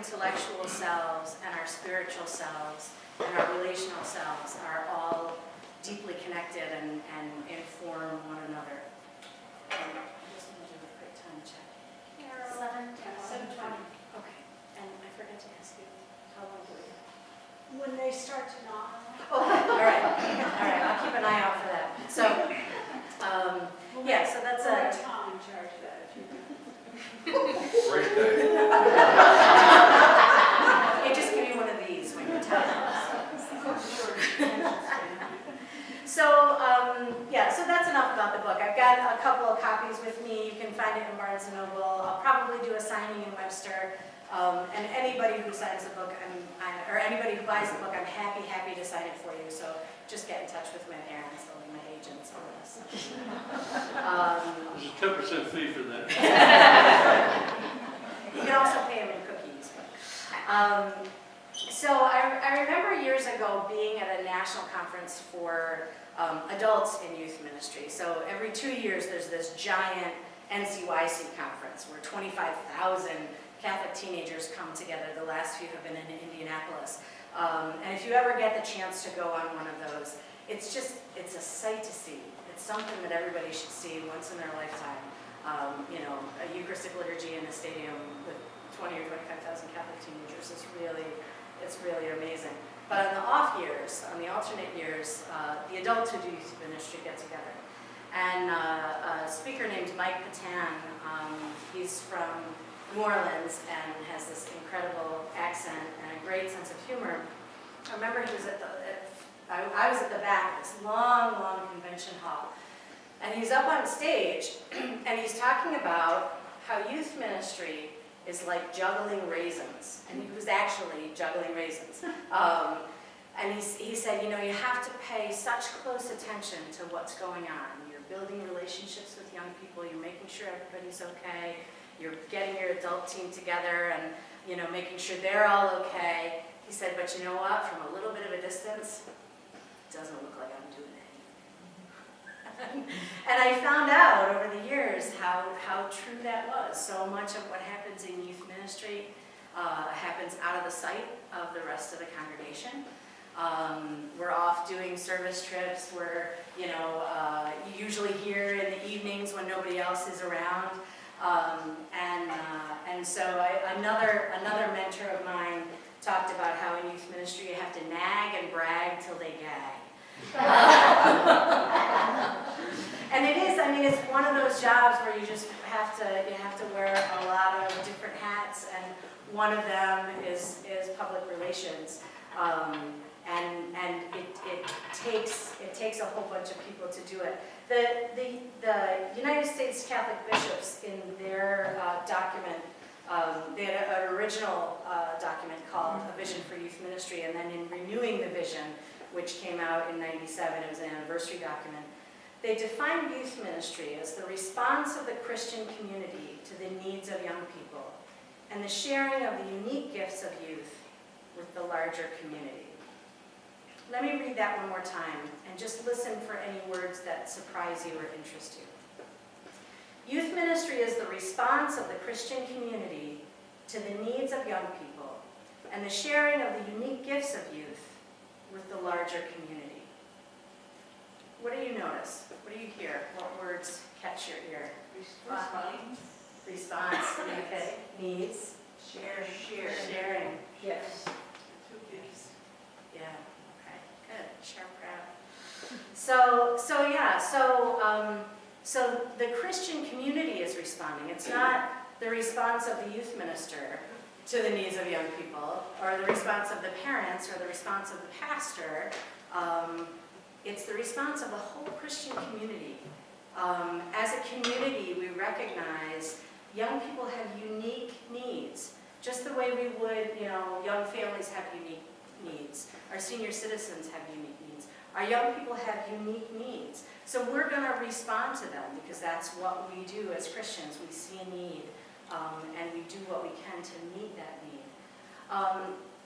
intellectual selves and our spiritual selves and our relational selves are all deeply connected and inform one another. I'm just going to do a quick time check. 7:20. Okay. And I forgot to ask you, how long do we have? When they start to nod. Oh, all right. All right. I'll keep an eye out for that. So, yeah. So that's We'll a. let Tom in charge of that if you can. Great day. Hey, just give me one of these when you're tired. So, yeah, so that's enough about the book. I've got a couple of copies with me. You can find it in Barnes & Noble. I'll probably do a signing in Webster. And anybody who signs the book, or anybody who buys the book, I'm happy to sign it for you. So just get in touch with my parents, they'll be my agents on this. There's a 10% fee for that. You can also pay them in cookies. So I remember years ago being at a national conference for adults in youth ministry. So every 2 years there's this giant NCYC conference where 25,000 Catholic teenagers come together. The last few have been in Indianapolis. And if you ever get the chance to go on one of those, it's a sight to see. It's something that everybody should see once in their lifetime. You know, a Eucharistic liturgy in a stadium with 20 or 25,000 Catholic teenagers is it's really amazing. But on the off years, on the alternate years, the adults who do youth ministry get together. And a speaker named Mike Patan, he's from New Orleans and has this incredible accent and a great sense of humor. I remember he was I was at the back of this long convention hall. And he's up on stage and he's talking about how youth ministry is like juggling raisins. And he was actually juggling raisins. And he said, you know, you have to pay such close attention to what's going on. You're building relationships with young people. You're making sure everybody's okay. You're getting your adult team together and, you know, making sure they're all okay. He said, but you know what? From a little bit of a distance, it doesn't look like I'm doing anything. And I found out over the years how true that was. So much of what happens in youth ministry happens out of the sight of the rest of the congregation. We're off doing service trips. We're, you know, usually here in the evenings when nobody else is around. And so another mentor of mine talked about how in youth ministry you have to nag and brag till they gag. And it is, I mean, it's one of those jobs where you just have to wear a lot of different hats, and one of them is public relations. And it takes a whole bunch of people to do it. The United States Catholic bishops in their document, they had an original document called A Vision for Youth Ministry, and then in renewing the vision, which came out in '97, it was an anniversary document, they defined youth ministry as the response of the Christian community to the needs of young people and the sharing of the unique gifts of youth with the larger community. Let me read that one more time and just listen for any words that surprise you or interest you. Youth ministry is the response of the Christian community to the needs of young people and the sharing of the unique gifts of youth with the larger community. What do you notice? What do you hear? What words catch your ear? Response. Okay. Needs. Sharing. Yes. Yeah. Okay. Good. Share proud. So the Christian community is responding. It's not the response of the youth minister to the needs of young people, or the response of the parents, or the response of the pastor. It's the response of the whole Christian community. As a community, we recognize young people have unique needs, just the way we would, you know, young families have unique needs. Our senior citizens have unique needs. Our young people have unique needs. So we're going to respond to them because that's what we do as Christians. We see a need, and we do what we can to meet that need.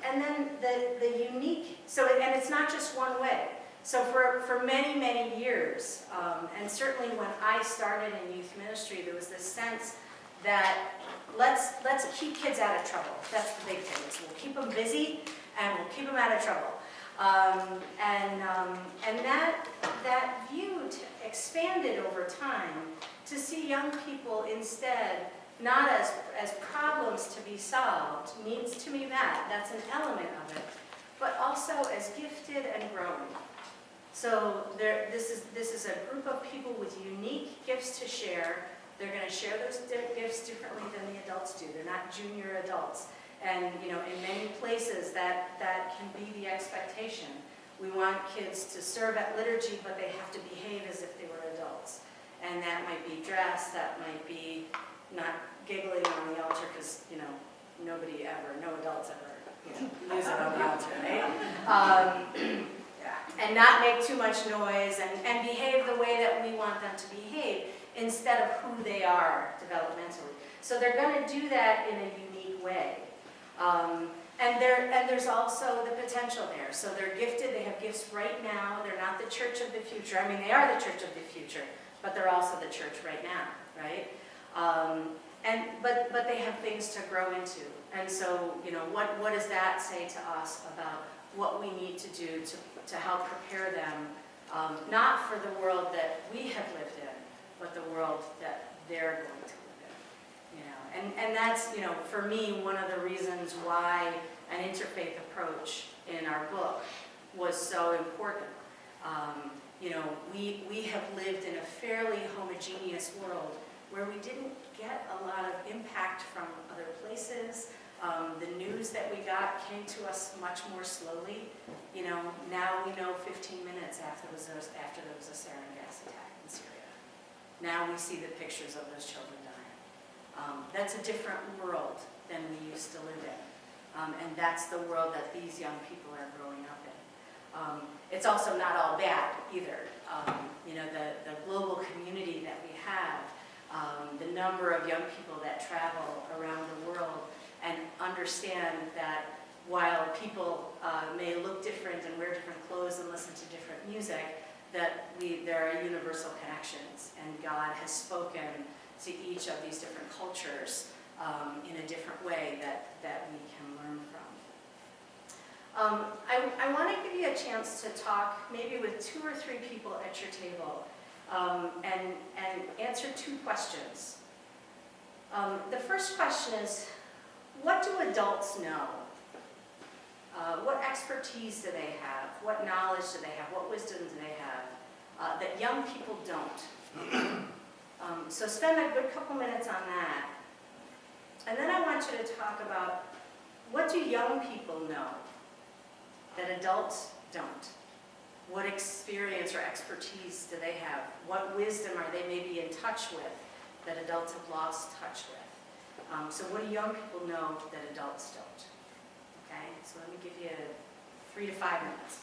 And then the unique, and it's not just one way. So for many, many years, and certainly when I started in youth ministry, there was this sense that let's keep kids out of trouble. That's the big thing, is we'll keep them busy and we'll keep them out of trouble. And that view expanded over time to see young people instead not as problems to be solved, needs to be met, that's an element of it, but also as gifted and growing. So this is a group of people with unique gifts to share. They're going to share those gifts differently than the adults do. They're not junior adults. And in many places that can be the expectation. We want kids to serve at liturgy, but they have to behave as if they were adults. And that might be dress, that might be not giggling on the altar, because no adults ever use it on the altar, right? And not make too much noise and behave the way that we want them to behave instead of who they are developmentally. So they're going to do that in a unique way. And there's also the potential there. So they're gifted, they have gifts right now. They're not the church of the future. I mean, they are the church of the future, but they're also the church right now, right? But they have things to grow into. And so, what does that say to us about what we need to do to help prepare them, not for the world that we have lived in, but the world that they're going to live in. And that's, for me, one of the reasons why an interfaith approach in our book was so important. We have lived in a fairly homogeneous world where we didn't get a lot of impact from other places. The news that we got came to us much more slowly. Now we know 15 minutes after there was a sarin gas attack in Syria. Now we see the pictures of those children dying. That's a different world than we used to live in. And that's the world that these young people are growing up in. It's also not all bad either. The global community that we have, the number of young people that travel around the world and understand that while people may look different and wear different clothes and listen to different music, that there are universal connections, and God has spoken to each of these different cultures in a different way that we can learn from. I want to give you a chance to talk maybe with 2 or 3 people at your table and answer 2 questions. The first question is, what do adults know? What expertise do they have? What knowledge do they have? What wisdom do they have that young people don't? So spend a good couple minutes on that. And then I want you to talk about, what do young people know that adults don't? What experience or expertise do they have? What wisdom are they maybe in touch with that adults have lost touch with? So what do young people know that adults don't? Okay, so let me give you 3 to 5 minutes.